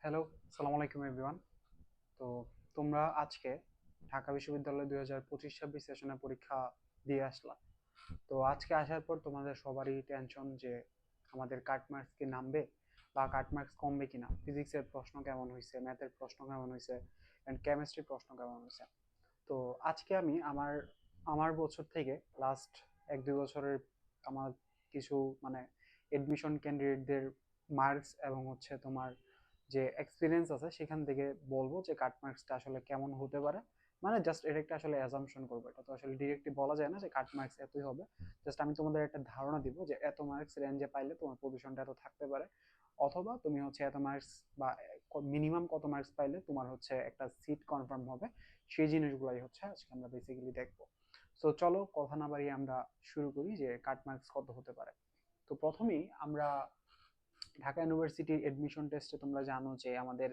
Hello, সালাম আলাইকুম everyone. তো তোমরা আজকে ঢাকা বিশ্ববিদ্যালয় 2025-26 সেশনের পরীক্ষা দিয়ে আসলা। তো আজকে আসার পর তোমাদের সবারই টেনশন যে আমাদের কাট মার্কস কি নামবে বা কাট মার্কস কমবে কিনা, ফিজিক্সের প্রশ্ন কেমন হয়েছে, ম্যাথের প্রশ্ন কেমন হয়েছে, অ্যান্ড কেমিস্ট্রির প্রশ্ন কেমন হয়েছে। তো আজকে আমি আমার আমার বছর থেকে লাস্ট 1-2 বছরের আমার কিছু মানে এডমিশন ক্যান্ডিডেটদের মার্কস এবং হচ্ছে তোমার যে এক্সপিরিয়েন্স আছে সেখান থেকে বলবো যে কাট মার্কসটা আসলে কেমন হতে পারে। মানে জাস্ট এটা একটা আসলে অ্যাজাম্পশন করবো, এটা তো আসলে ডিরেক্টলি বলা যায় না যে কাট মার্কস এতই হবে। জাস্ট আমি তোমাদের একটা ধারণা দিব যে এত মার্কস রেঞ্জে পাইলে তোমার পজিশনটা এত থাকতে পারে, অথবা তুমি হচ্ছে এত মার্কস বা মিনিমাম কত মার্কস পাইলে তোমার হচ্ছে একটা সিট কনফার্ম হবে। সেই জিনিসগুলাই হচ্ছে আজকে আমরা বেসিক্যালি দেখবো। সো চলো কথা না বাড়িয়ে আমরা শুরু করি যে কাট মার্কস কত হতে পারে। তো প্রথমেই আমরা ঢাকা ইউনিভার্সিটির এডমিশন টেস্টে তোমরা জানো যে আমাদের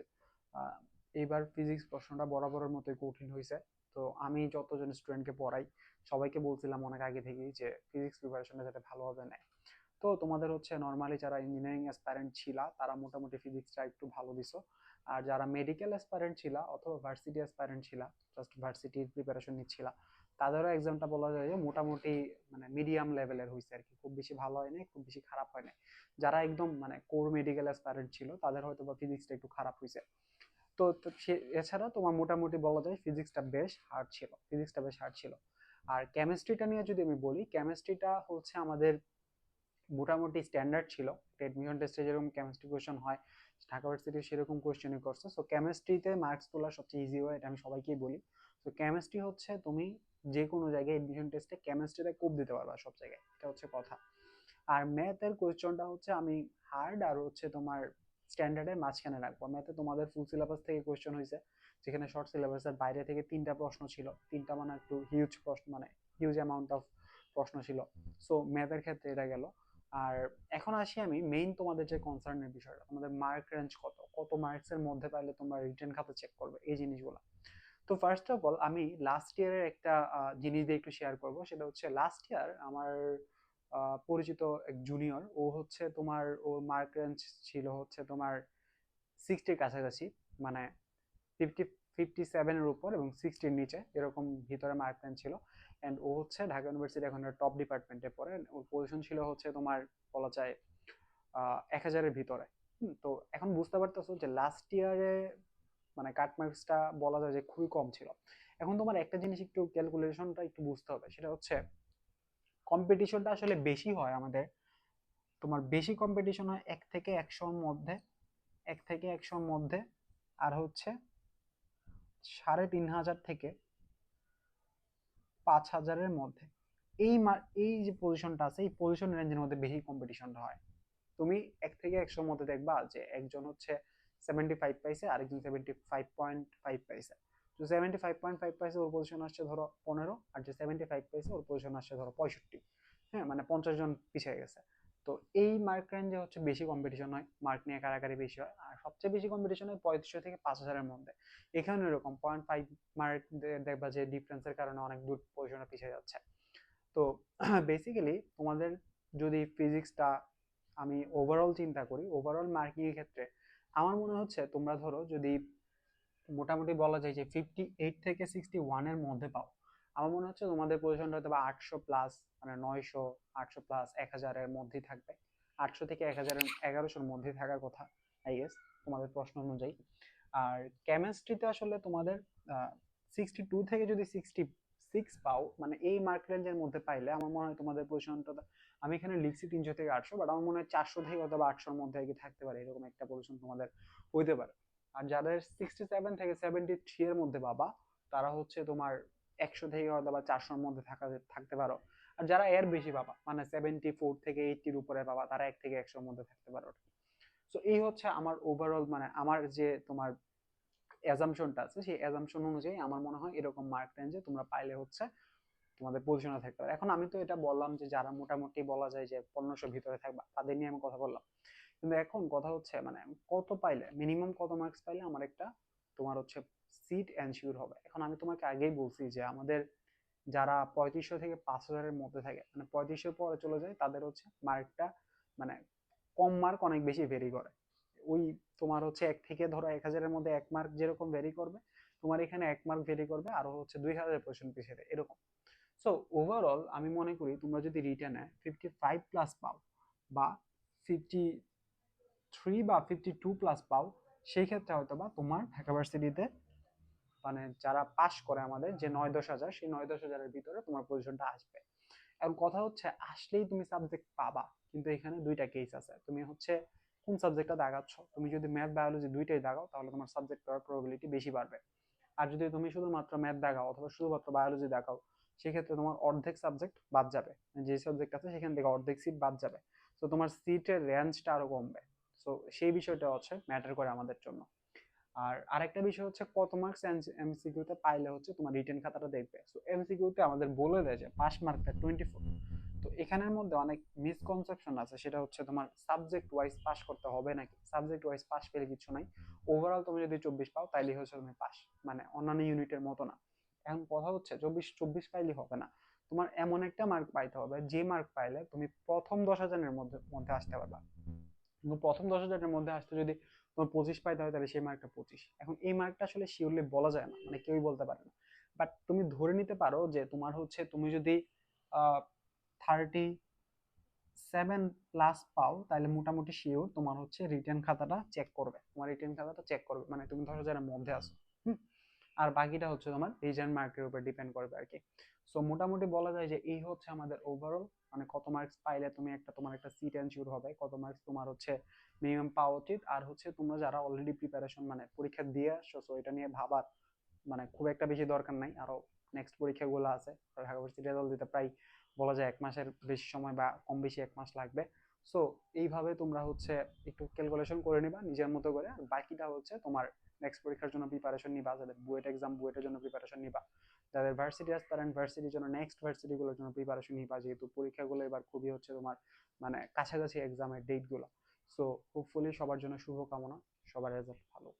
আহ, এইবার ফিজিক্স প্রশ্নটা বরাবরের মতোই কঠিন হয়েছে। তো আমি যতজন স্টুডেন্টকে পড়াই সবাইকে বলছিলাম অনেক আগে থেকেই যে ফিজিক্স প্রিপারেশনটা যাতে ভালোভাবে নেয়। তো তোমাদের হচ্ছে নর্মালি যারা ইঞ্জিনিয়ারিং অ্যাসপারেন্ট ছিলা তারা মোটামুটি ফিজিক্সটা একটু ভালো দিছো। আর যারা মেডিকেল অ্যাসপারেন্ট ছিলা অথবা ভার্সিটি অ্যাসপারেন্ট ছিলা, জাস্ট ভার্সিটির প্রিপারেশন নিচ্ছিলা, তাদেরও এক্সামটা বলা যায় যে মোটামুটি মানে মিডিয়াম লেভেলের হয়েছে আর কি। খুব বেশি ভালো হয় নাই, খুব বেশি খারাপ হয় নাই। যারা একদম মানে কোর মেডিকেল অ্যাসপারেন্ট ছিল তাদের হয়তো বা ফিজিক্সটা একটু খারাপ হয়েছে। তো এছাড়া তোমার মোটামুটি বলা যায় ফিজিক্সটা বেশ হার্ড ছিল। আর কেমিস্ট্রিটা নিয়ে যদি আমি বলি, কেমিস্ট্রিটা হচ্ছে আমাদের মোটামুটি স্ট্যান্ডার্ড ছিল। এডমিশন টেস্টে যেরকম কেমিস্ট্রি কোয়েশ্চেন হয়, ঢাকা ভার্সিটি সেরকম কোয়েশ্চেনই করছে। সো কেমিস্ট্রিতে মার্কস তোলা সবচেয়ে ইজি হয়, এটা আমি সবাইকেই বলি। তো কেমিস্ট্রি হচ্ছে তুমি যে কোনো জায়গায় এডমিশন টেস্টে কেমিস্ট্রিতে কোপ দিতে পারবা সব জায়গায়, এটা হচ্ছে কথা। আর ম্যাথের কোয়েশ্চনটা হচ্ছে আমি হার্ড আর হচ্ছে তোমার স্ট্যান্ডার্ডের মাঝখানে রাখবো। ম্যাথে তোমাদের ফুল সিলেবাস থেকে কোয়েশ্চন হয়েছে, যেখানে শর্ট সিলেবাসের বাইরে থেকে 3টা প্রশ্ন ছিল। 3টা মানে একটু হিউজ প্রশ্ন, মানে হিউজ অ্যামাউন্ট অফ প্রশ্ন ছিল। সো ম্যাথের ক্ষেত্রে এটা গেল। আর এখন আসি আমি মেইন তোমাদের যে কনসার্নের বিষয়টা, তোমাদের মার্ক রেঞ্জ কত, কত মার্কসের মধ্যে পাইলে তোমরা রিটেন খাতা চেক করবে, এই জিনিসগুলো। তো ফার্স্ট অফ অল আমি লাস্ট ইয়ারের একটা জিনিস দিয়ে একটু শেয়ার করব। সেটা হচ্ছে লাস্ট ইয়ার আমার পরিচিত এক জুনিয়র, ও হচ্ছে তোমার ওর মার্ক রেঞ্জ ছিল হচ্ছে তোমার 60-র কাছাকাছি, মানে 57-এর উপর এবং 60-র নিচে এরকম ভিতরে মার্ক রেঞ্জ ছিল। অ্যান্ড ও হচ্ছে ঢাকা ইউনিভার্সিটি এখন টপ ডিপার্টমেন্টে পড়ে। ওর পজিশন ছিল হচ্ছে তোমার বলা যায় 1000-এর ভিতরে। তো এখন বুঝতে পারতেছো যে লাস্ট ইয়ারে মানে কাট মার্কসটা বলা যায় যে খুবই কম ছিল। এখন তোমার একটা জিনিস একটু ক্যালকুলেশনটা একটু বুঝতে হবে, সেটা হচ্ছে কম্পিটিশনটা আসলে বেশি হয় আমাদের। তোমার বেশি কম্পিটিশন হয় 1 থেকে 100-র মধ্যে, আর হচ্ছে 3500 থেকে 5000-এর মধ্যে। এই যে পজিশনটা আছে, এই পজিশন রেঞ্জের মধ্যে বেশি কম্পিটিশনটা হয়। তুমি 1 থেকে 100-র মধ্যে দেখবা যে একজন হচ্ছে 75 পাইছে, আরেকজন 75.5 পাইছে। তো 75.5 পাইছে, ওর পজিশন আসছে ধরো 15, আর যে 75 পাইছে ওর পজিশন আসছে ধরো 65। হ্যাঁ, মানে 50 জন পিছিয়ে গেছে। তো এই মার্ক রেঞ্জে হচ্ছে বেশি কম্পিটিশন হয়, মার্ক নিয়ে কারাকারি বেশি হয়। আর সবচেয়ে বেশি কম্পিটিশন হয় 3500 থেকে 5000-এর মধ্যে। এখানে এরকম 0.5 মার্ক দেখবা যে ডিফারেন্সের কারণে অনেক দূর পজিশনে পিছিয়ে যাচ্ছে। তো বেসিক্যালি তোমাদের যদি ফিজিক্সটা আমি ওভারঅল চিন্তা করি, ওভারঅল মার্কিং এর ক্ষেত্রে আমার মনে হচ্ছে তোমরা ধরো যদি মোটামুটি বলা যায় যে 58 থেকে 61-এর মধ্যে পাও, আমার মনে হচ্ছে তোমাদের পজিশনটা হয়তো বা 800+, মানে 900, 800+, 1000-এর মধ্যেই থাকবে। 800 থেকে 1000, 1100-র মধ্যেই থাকার কথা আই গেস, তোমাদের প্রশ্ন অনুযায়ী। আর কেমিস্ট্রিতে আসলে তোমাদের 62 থেকে যদি 66 পাও, মানে এই মার্ক রেঞ্জের মধ্যে পাইলে আমার মনে হয় তোমাদের পজিশনটা, আমি এখানে লিখছি 300 থেকে 800, বাট আমার মনে হয় 400 থেকে অথবা 800-র মধ্যে আর কি থাকতে পারে, এরকম একটা পজিশন তোমাদের হইতে পারে। আর যাদের 67 থেকে 73-এর মধ্যে পাবা, তারা হচ্ছে তোমার 100 থেকে অথবা 400-র মধ্যে থাকতে পারো। আর যারা এর বেশি পাবা, মানে 74 থেকে 80-র উপরে পাবা, তারা 1 থেকে 100-র মধ্যে থাকতে পারো। সো এই হচ্ছে আমার ওভারঅল, মানে আমার যে তোমার অ্যাজাম্পশনটা আছে, সেই অ্যাজাম্পশন অনুযায়ী আমার মনে হয় এরকম মার্ক রেঞ্জে তোমরা পাইলে হচ্ছে তোমাদের পজিশনে থাকতে পারে। এখন আমি তো এটা বললাম যে যারা মোটামুটি বলা যায় যে 1500 ভিতরে থাকবা, তাদের নিয়ে আমি কথা বললাম। কিন্তু এখন কথা হচ্ছে মানে কত পাইলে, মিনিমাম কত মার্কস পাইলে আমার একটা তোমার হচ্ছে সিট এনশিওর হবে। এখন আমি তোমাকে আগেই বলছি যে আমাদের যারা 3500 থেকে 5000-এর মধ্যে থাকে, মানে 3500 পরে চলে যায়, তাদের হচ্ছে মার্কটা মানে কম মার্ক অনেক বেশি ভেরি করে। ওই তোমার হচ্ছে 1 থেকে ধরো 1000-এর মধ্যে 1 মার্ক যেরকম ভেরি করবে, তোমার এখানে 1 মার্ক ভেরি করবে, আরো হচ্ছে 2000 কোশ্চেন পিছিয়ে দেয় এরকম। সো ওভারঅল আমি মনে করি তোমরা যদি রিটেনে 55 প্লাস পাও বা 53 বা 52 প্লাস পাও, সেই ক্ষেত্রে হয়তো বা তোমার ঢাকা ভার্সিটিতে মানে যারা পাশ করে আমাদের যে 9-10 হাজার, সেই 9-10 হাজারের ভিতরে তোমার পজিশনটা আসবে। এখন কথা হচ্ছে আসলেই তুমি সাবজেক্ট পাবা, কিন্তু এখানে দুইটা কেস আছে। তুমি হচ্ছে কোন সাবজেক্টটা দাগাচ্ছ। তুমি যদি ম্যাথ বায়োলজি দুইটাই দাগাও তাহলে তোমার সাবজেক্ট পাওয়ার প্রবাবিলিটি বেশি বাড়বে। আর যদি তুমি শুধুমাত্র ম্যাথ দাগাও অথবা শুধুমাত্র বায়োলজি দেখাও, সেক্ষেত্রে তোমার অর্ধেক সাবজেক্ট বাদ যাবে। যে সাবজেক্ট আছে সেখান থেকে অর্ধেক সিট বাদ যাবে। তো তোমার সিটের রেঞ্জটা আরো কমবে। সো সেই বিষয়টা হচ্ছে ম্যাটার করে আমাদের জন্য। আর আরেকটা বিষয় হচ্ছে কত মার্কস এমসিকিউতে পাইলে হচ্ছে তোমার রিটেন খাতাটা দেখবে। সো এমসিকিউতে আমাদের বলে দেয় যে পাস মার্কটা 24। তো এখানের মধ্যে অনেক মিসকনসেপশন আছে, সেটা হচ্ছে তোমার সাবজেক্ট ওয়াইজ পাস করতে হবে নাকি। সাবজেক্ট ওয়াইজ পাস পেলে কিছু নাই, ওভারঅল তুমি যদি 24 পাও তাইলে হচ্ছে তুমি পাস, মানে অন্যান্য ইউনিটের মতো না। এখন কথা হচ্ছে 24 পাইলে হবে না, তোমার এমন একটা মার্ক পাইতে হবে যে মার্ক পাইলে তুমি প্রথম 10,000-এর মধ্যে মধ্যে আসতে পারবা। কিন্তু প্রথম 10,000-এর মধ্যে আসতে যদি তোমার 25 পাইতে হয় তাহলে সেই মার্কটা 25। এখন এই মার্কটা আসলে শিওরলি বলা যায় না, মানে কেউই বলতে পারে না। বাট তুমি ধরে নিতে পারো যে তোমার হচ্ছে তুমি যদি 37 প্লাস পাও তাহলে মোটামুটি শিওর তোমার হচ্ছে রিটেন খাতাটা চেক করবে, তোমার রিটেন খাতাটা চেক করবে, মানে তুমি 10,000-এর মধ্যে আসো। হুম। আর বাকিটা হচ্ছে তোমার রিটেন মার্কের উপর ডিপেন্ড করবে আর কি। সো মোটামুটি বলা যায় যে এই হচ্ছে আমাদের ওভারঅল, মানে কত মার্কস পাইলে তুমি একটা তোমার একটা সিট এনশিওর হবে, কত মার্কস তোমার হচ্ছে মিনিমাম পাওয়া উচিত। আর হচ্ছে তোমরা যারা অলরেডি প্রিপারেশন মানে পরীক্ষা দিয়ে আসছো, সো এটা নিয়ে ভাবার মানে খুব একটা বেশি দরকার নাই। আরো নেক্সট পরীক্ষাগুলো আছে, ঢাকা ভার্সিটি রেজাল্ট দিতে প্রায় বলা যায় 1 মাসের বেশি সময় বা কম বেশি 1 মাস লাগবে। সো এইভাবে তোমরা হচ্ছে একটু ক্যালকুলেশন করে নিবা নিজের মতো করে, আর বাকিটা হচ্ছে তোমার নেক্সট পরীক্ষার জন্য প্রিপারেশন নিবা। যাদের বুয়েট এক্সাম, বুয়েটের জন্য প্রিপারেশন নিবা। যাদের ভার্সিটি অ্যাসপারেন্ট, ভার্সিটির জন্য নেক্সট ভার্সিটিগুলোর জন্য প্রিপারেশন নিবা, যেহেতু পরীক্ষাগুলো এবার খুবই হচ্ছে তোমার মানে কাছাকাছি এক্সামের ডেট গুলো। সো হোপফুলি সবার জন্য শুভকামনা, সবার রেজাল্ট ভালো।